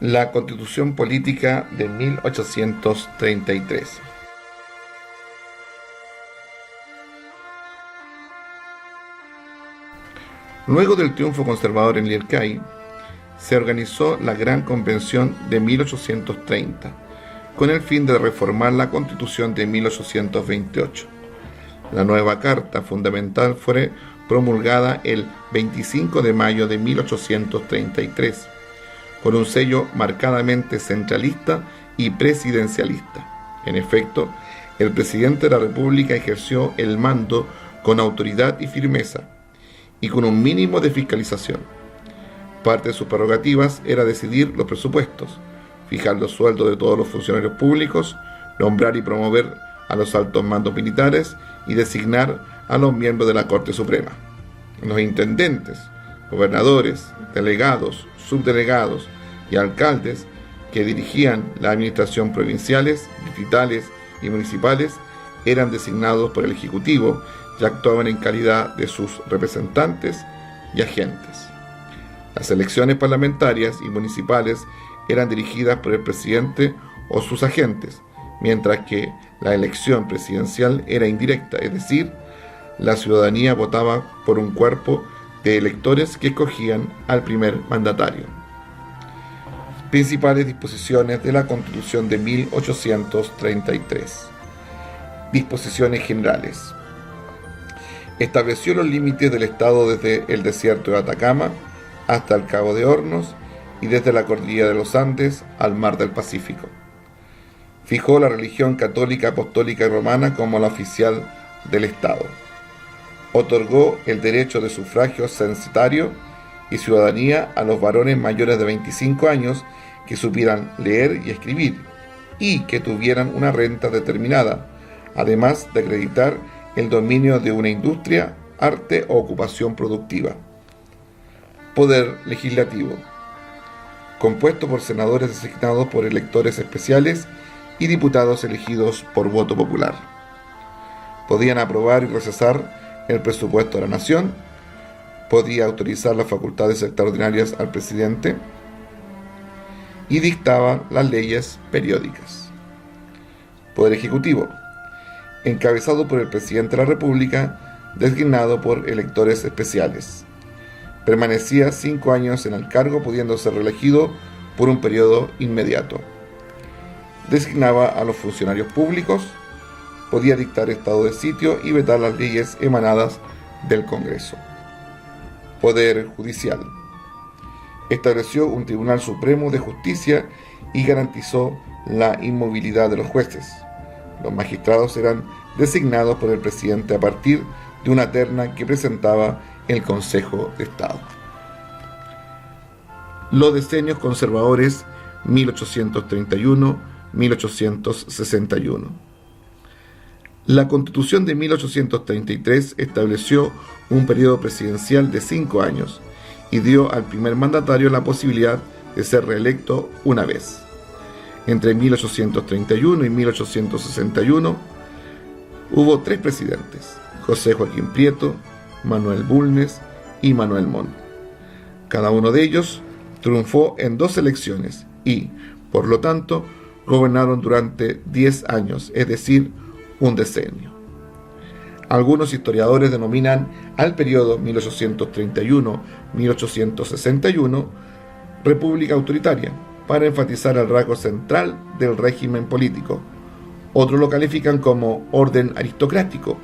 La Constitución Política de 1833. Luego del triunfo conservador en Lircay, se organizó la Gran Convención de 1830, con el fin de reformar la Constitución de 1828. La nueva Carta Fundamental fue promulgada el 25 de mayo de 1833, con un sello marcadamente centralista y presidencialista. En efecto, el presidente de la República ejerció el mando con autoridad y firmeza, y con un mínimo de fiscalización. Parte de sus prerrogativas era decidir los presupuestos, fijar los sueldos de todos los funcionarios públicos, nombrar y promover a los altos mandos militares y designar a los miembros de la Corte Suprema. Los intendentes, gobernadores, delegados, subdelegados y alcaldes que dirigían la administración provinciales, distritales y municipales eran designados por el Ejecutivo y actuaban en calidad de sus representantes y agentes. Las elecciones parlamentarias y municipales eran dirigidas por el presidente o sus agentes, mientras que la elección presidencial era indirecta, es decir, la ciudadanía votaba por un cuerpo de electores que escogían al primer mandatario. Principales disposiciones de la Constitución de 1833. Disposiciones generales. Estableció los límites del Estado desde el desierto de Atacama hasta el Cabo de Hornos y desde la cordillera de los Andes al Mar del Pacífico. Fijó la religión católica, apostólica y romana como la oficial del Estado. Otorgó el derecho de sufragio censitario y ciudadanía a los varones mayores de 25 años que supieran leer y escribir y que tuvieran una renta determinada, además de acreditar el dominio de una industria, arte o ocupación productiva. Poder legislativo. Compuesto por senadores designados por electores especiales y diputados elegidos por voto popular. Podían aprobar y rechazar el presupuesto de la nación. Podía autorizar las facultades extraordinarias al presidente y dictaba las leyes periódicas. Poder ejecutivo. Encabezado por el presidente de la República, designado por electores especiales. Permanecía 5 años en el cargo, pudiendo ser reelegido por un periodo inmediato. Designaba a los funcionarios públicos, podía dictar estado de sitio y vetar las leyes emanadas del Congreso. Poder judicial. Estableció un Tribunal Supremo de Justicia y garantizó la inmovilidad de los jueces. Los magistrados eran designados por el presidente a partir de una terna que presentaba el Consejo de Estado. Los decenios conservadores 1831-1861. La Constitución de 1833 estableció un periodo presidencial de 5 años y dio al primer mandatario la posibilidad de ser reelecto una vez. Entre 1831 y 1861 hubo 3 presidentes: José Joaquín Prieto, Manuel Bulnes y Manuel Montt. Cada uno de ellos triunfó en 2 elecciones y, por lo tanto, gobernaron durante 10 años, es decir, un decenio. Algunos historiadores denominan al periodo 1831-1861 república autoritaria, para enfatizar el rasgo central del régimen político. Otros lo califican como orden aristocrático,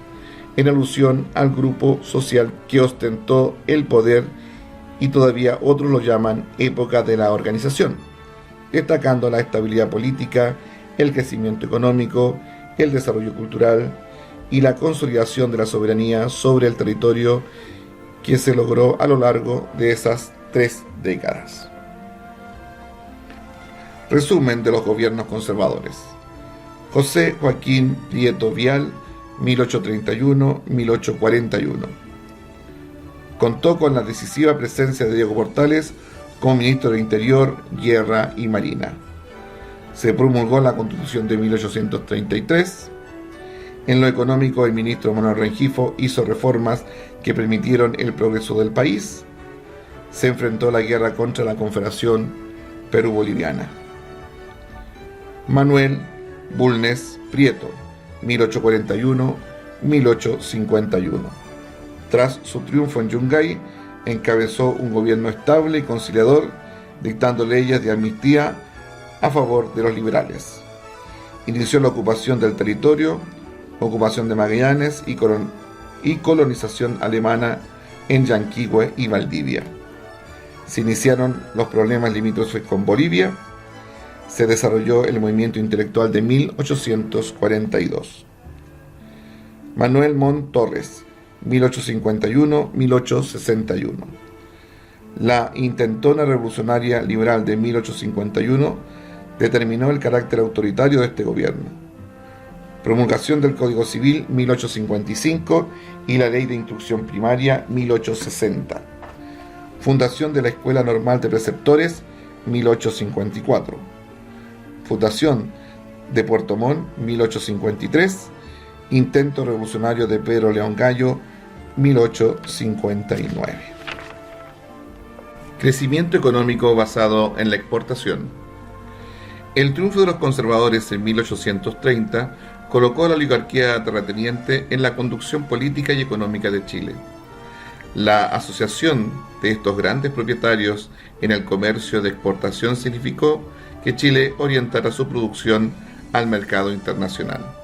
en alusión al grupo social que ostentó el poder, y todavía otros lo llaman época de la organización, destacando la estabilidad política, el crecimiento económico, el desarrollo cultural y la consolidación de la soberanía sobre el territorio que se logró a lo largo de esas 3 décadas. Resumen de los gobiernos conservadores. José Joaquín Prieto Vial, 1831-1841. Contó con la decisiva presencia de Diego Portales como ministro de Interior, Guerra y Marina. Se promulgó la Constitución de 1833. En lo económico, el ministro Manuel Rengifo hizo reformas que permitieron el progreso del país. Se enfrentó a la guerra contra la Confederación Perú-Boliviana. Manuel Bulnes Prieto, 1841-1851. Tras su triunfo en Yungay, encabezó un gobierno estable y conciliador, dictando leyes de amnistía a favor de los liberales. Inició la ocupación del territorio, ocupación de Magallanes y colonización alemana en Yanquihue y Valdivia. Se iniciaron los problemas limítrofes con Bolivia. Se desarrolló el movimiento intelectual de 1842. Manuel Montt Torres, 1851-1861. La intentona revolucionaria liberal de 1851 determinó el carácter autoritario de este gobierno. Promulgación del Código Civil 1855 y la Ley de Instrucción Primaria 1860. Fundación de la Escuela Normal de Preceptores 1854. Fundación de Puerto Montt 1853. Intento revolucionario de Pedro León Gallo 1859. Crecimiento económico basado en la exportación. El triunfo de los conservadores en 1830 colocó a la oligarquía terrateniente en la conducción política y económica de Chile. La asociación de estos grandes propietarios en el comercio de exportación significó que Chile orientara su producción al mercado internacional.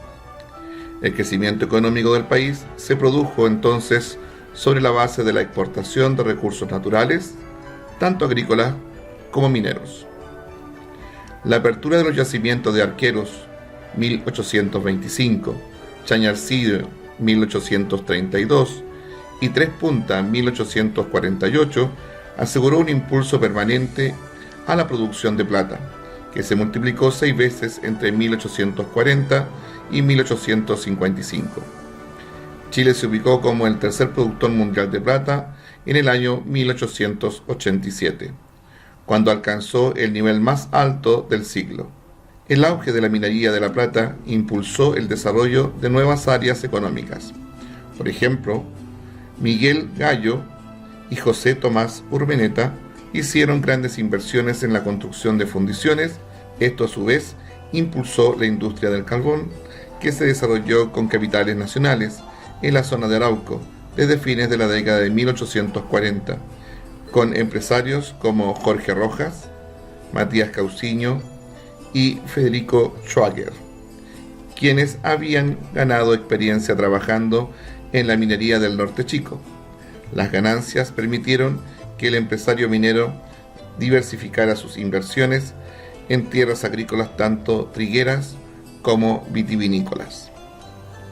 El crecimiento económico del país se produjo entonces sobre la base de la exportación de recursos naturales, tanto agrícolas como mineros. La apertura de los yacimientos de Arqueros, 1825, Chañarcillo, 1832 y Tres Puntas, 1848, aseguró un impulso permanente a la producción de plata, que se multiplicó 6 veces entre 1840 y 1855. Chile se ubicó como el tercer productor mundial de plata en el año 1887, cuando alcanzó el nivel más alto del siglo. El auge de la minería de la plata impulsó el desarrollo de nuevas áreas económicas. Por ejemplo, Miguel Gallo y José Tomás Urmeneta hicieron grandes inversiones en la construcción de fundiciones. Esto a su vez impulsó la industria del carbón, que se desarrolló con capitales nacionales en la zona de Arauco desde fines de la década de 1840, con empresarios como Jorge Rojas, Matías Cauciño y Federico Schwager, quienes habían ganado experiencia trabajando en la minería del Norte Chico. Las ganancias permitieron que el empresario minero diversificara sus inversiones en tierras agrícolas tanto trigueras como vitivinícolas.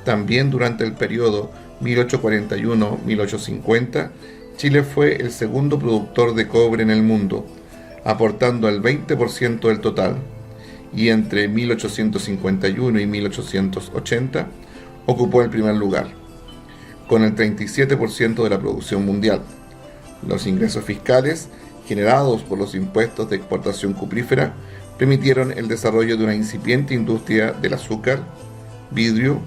También durante el periodo 1841-1850, Chile fue el segundo productor de cobre en el mundo, aportando el 20% del total, y entre 1851 y 1880 ocupó el primer lugar, con el 37% de la producción mundial. Los ingresos fiscales generados por los impuestos de exportación cuprífera permitieron el desarrollo de una incipiente industria del azúcar, vidrio,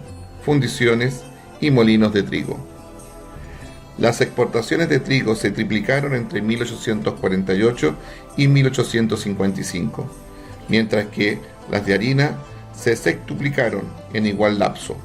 fundiciones y molinos de trigo. Las exportaciones de trigo se triplicaron entre 1848 y 1855, mientras que las de harina se sextuplicaron en igual lapso.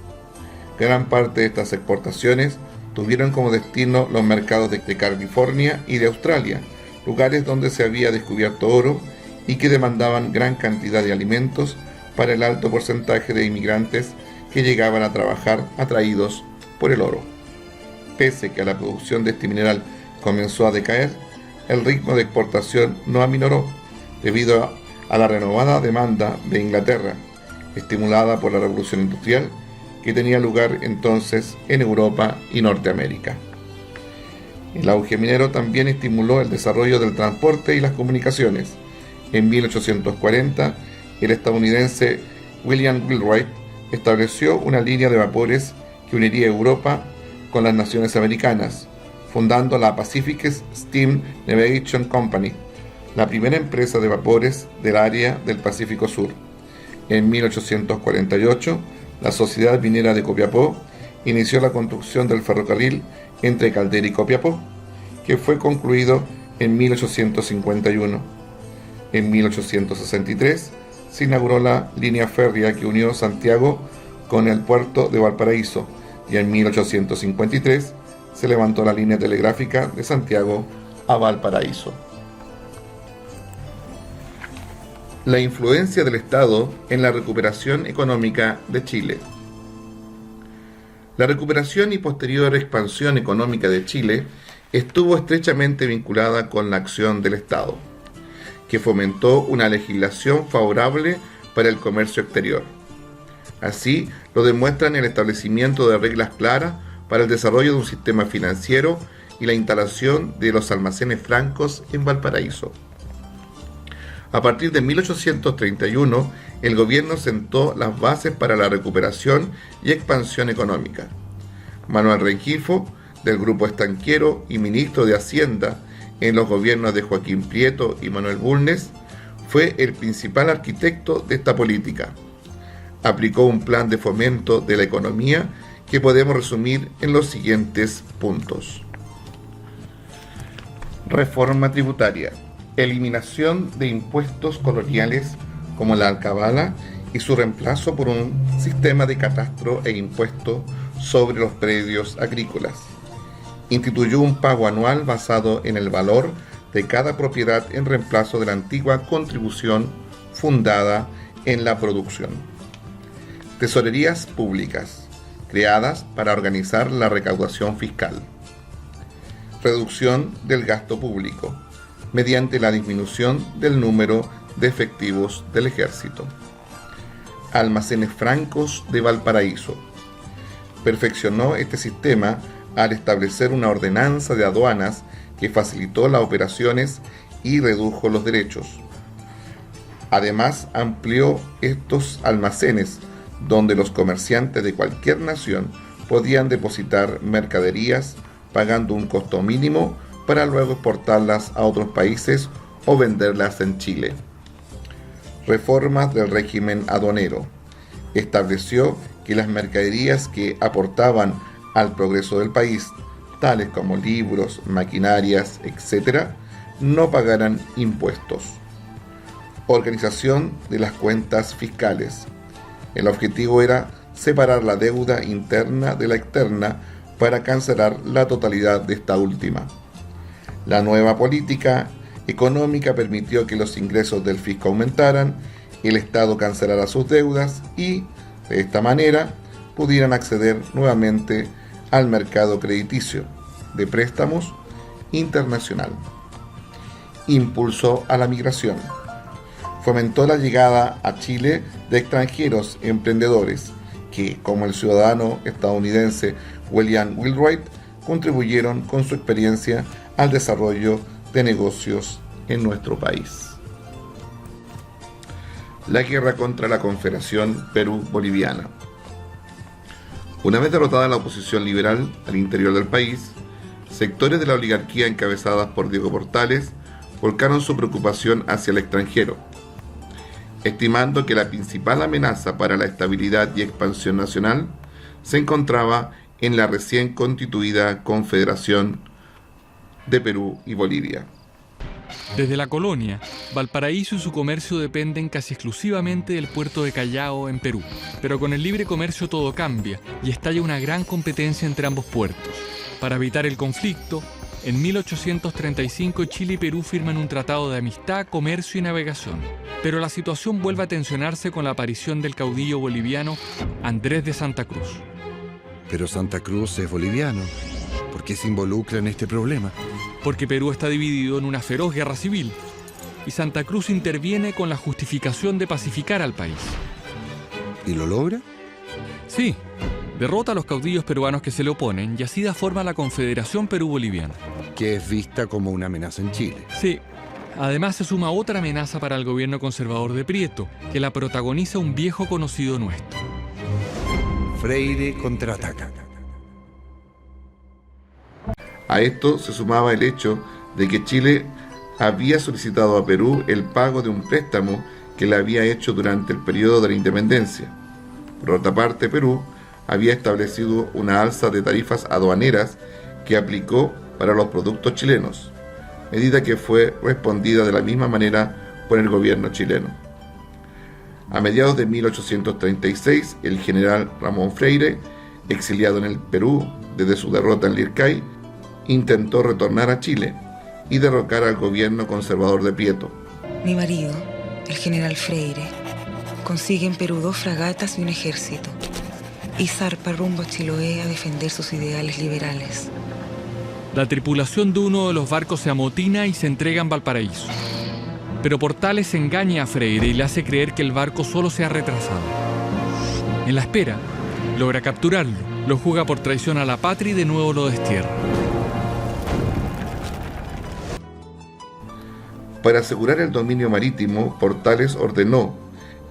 Gran parte de estas exportaciones tuvieron como destino los mercados de California y de Australia, lugares donde se había descubierto oro y que demandaban gran cantidad de alimentos para el alto porcentaje de inmigrantes que llegaban a trabajar atraídos por el oro. Pese que la producción de este mineral comenzó a decaer, el ritmo de exportación no aminoró debido a la renovada demanda de Inglaterra, estimulada por la revolución industrial que tenía lugar entonces en Europa y Norteamérica. El auge minero también estimuló el desarrollo del transporte y las comunicaciones. En 1840, el estadounidense William Wheelwright estableció una línea de vapores que uniría Europa con las naciones americanas, fundando la Pacific Steam Navigation Company, la primera empresa de vapores del área del Pacífico Sur. En 1848, la Sociedad Minera de Copiapó inició la construcción del ferrocarril entre Caldera y Copiapó, que fue concluido en 1851. En 1863 se inauguró la línea férrea que unió Santiago con el puerto de Valparaíso, y en 1853 se levantó la línea telegráfica de Santiago a Valparaíso. La influencia del Estado en la recuperación económica de Chile. La recuperación y posterior expansión económica de Chile estuvo estrechamente vinculada con la acción del Estado, que fomentó una legislación favorable para el comercio exterior. Así lo demuestran el establecimiento de reglas claras para el desarrollo de un sistema financiero y la instalación de los almacenes francos en Valparaíso. A partir de 1831, el gobierno sentó las bases para la recuperación y expansión económica. Manuel Rengifo, del Grupo Estanquero y ministro de Hacienda en los gobiernos de Joaquín Prieto y Manuel Bulnes, fue el principal arquitecto de esta política. Aplicó un plan de fomento de la economía que podemos resumir en los siguientes puntos. Reforma tributaria. Eliminación de impuestos coloniales como la alcabala y su reemplazo por un sistema de catastro e impuesto sobre los predios agrícolas. Instituyó un pago anual basado en el valor de cada propiedad en reemplazo de la antigua contribución fundada en la producción. Tesorerías públicas, creadas para organizar la recaudación fiscal. Reducción del gasto público, mediante la disminución del número de efectivos del ejército. Almacenes francos de Valparaíso. Perfeccionó este sistema al establecer una ordenanza de aduanas que facilitó las operaciones y redujo los derechos. Además, amplió estos almacenes donde los comerciantes de cualquier nación podían depositar mercaderías pagando un costo mínimo para luego exportarlas a otros países o venderlas en Chile. Reformas del régimen aduanero. Estableció que las mercaderías que aportaban al progreso del país, tales como libros, maquinarias, etc., no pagaran impuestos. Organización de las cuentas fiscales. El objetivo era separar la deuda interna de la externa para cancelar la totalidad de esta última. La nueva política económica permitió que los ingresos del fisco aumentaran, el Estado cancelara sus deudas y, de esta manera, pudieran acceder nuevamente al mercado crediticio de préstamos internacional. Impulsó a la migración. Fomentó la llegada a Chile de extranjeros emprendedores que, como el ciudadano estadounidense William Wheelwright, contribuyeron con su experiencia al desarrollo de negocios en nuestro país. La guerra contra la Confederación Perú-Boliviana. Una vez derrotada la oposición liberal al interior del país, sectores de la oligarquía encabezadas por Diego Portales volcaron su preocupación hacia el extranjero, estimando que la principal amenaza para la estabilidad y expansión nacional se encontraba en la recién constituida Confederación de Perú y Bolivia. Desde la colonia, Valparaíso y su comercio dependen casi exclusivamente del puerto de Callao en Perú. Pero con el libre comercio todo cambia y estalla una gran competencia entre ambos puertos. Para evitar el conflicto, en 1835 Chile y Perú firman un tratado de amistad, comercio y navegación. Pero la situación vuelve a tensionarse con la aparición del caudillo boliviano Andrés de Santa Cruz. Pero Santa Cruz es boliviano. ¿Por qué se involucra en este problema? Porque Perú está dividido en una feroz guerra civil y Santa Cruz interviene con la justificación de pacificar al país. ¿Y lo logra? Sí, derrota a los caudillos peruanos que se le oponen y así da forma a la Confederación Perú-Boliviana. Que es vista como una amenaza en Chile. Sí, además se suma otra amenaza para el gobierno conservador de Prieto, que la protagoniza un viejo conocido nuestro. Freire contraataca. A esto se sumaba el hecho de que Chile había solicitado a Perú el pago de un préstamo que le había hecho durante el periodo de la independencia. Por otra parte, Perú había establecido una alza de tarifas aduaneras que aplicó para los productos chilenos, medida que fue respondida de la misma manera por el gobierno chileno. A mediados de 1836, el general Ramón Freire, exiliado en el Perú desde su derrota en Lircay, intentó retornar a Chile y derrocar al gobierno conservador de Prieto. Mi marido, el general Freire, consigue en Perú 2 fragatas y un ejército y zarpa rumbo a Chiloé a defender sus ideales liberales. La tripulación de uno de los barcos se amotina y se entrega en Valparaíso. Pero Portales engaña a Freire y le hace creer que el barco solo se ha retrasado. En la espera, logra capturarlo, lo juzga por traición a la patria y de nuevo lo destierra. Para asegurar el dominio marítimo, Portales ordenó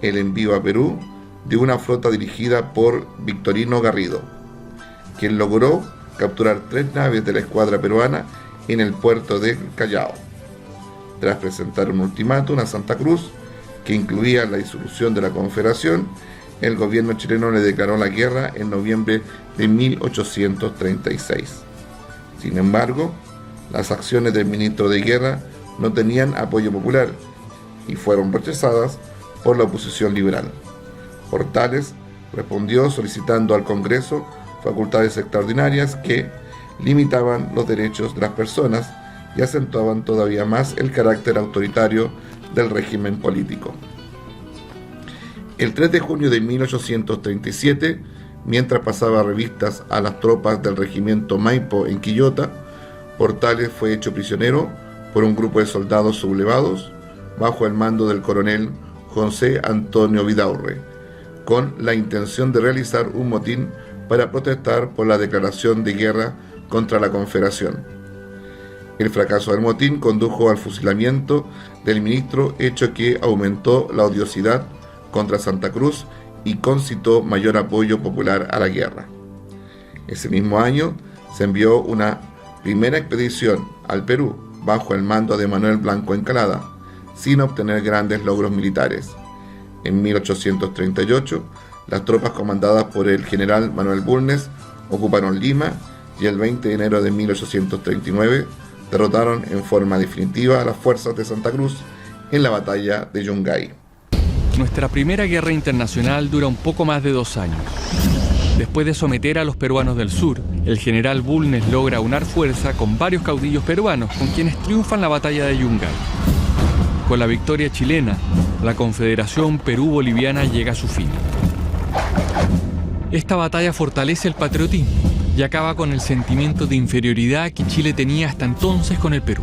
el envío a Perú de una flota dirigida por Victorino Garrido, quien logró capturar 3 naves de la escuadra peruana en el puerto de Callao. Tras presentar un ultimátum a Santa Cruz, que incluía la disolución de la Confederación, el gobierno chileno le declaró la guerra en noviembre de 1836. Sin embargo, las acciones del ministro de Guerra no tenían apoyo popular y fueron rechazadas por la oposición liberal. Portales respondió solicitando al Congreso facultades extraordinarias que limitaban los derechos de las personas y acentuaban todavía más el carácter autoritario del régimen político. El 3 de junio de 1837, mientras pasaba revistas a las tropas del regimiento Maipo en Quillota, Portales fue hecho prisionero por un grupo de soldados sublevados bajo el mando del coronel José Antonio Vidaurre, con la intención de realizar un motín para protestar por la declaración de guerra contra la Confederación. El fracaso del motín condujo al fusilamiento del ministro, hecho que aumentó la odiosidad contra Santa Cruz y concitó mayor apoyo popular a la guerra. Ese mismo año se envió una primera expedición al Perú bajo el mando de Manuel Blanco Encalada, sin obtener grandes logros militares. En 1838, las tropas comandadas por el general Manuel Bulnes ocuparon Lima y el 20 de enero de 1839 derrotaron en forma definitiva a las fuerzas de Santa Cruz en la batalla de Yungay. Nuestra primera guerra internacional dura un poco más de 2 años. Después de someter a los peruanos del sur, el general Bulnes logra aunar fuerza con varios caudillos peruanos, con quienes triunfan la batalla de Yungay. Con la victoria chilena, la Confederación Perú-Boliviana llega a su fin. Esta batalla fortalece el patriotismo y acaba con el sentimiento de inferioridad que Chile tenía hasta entonces con el Perú.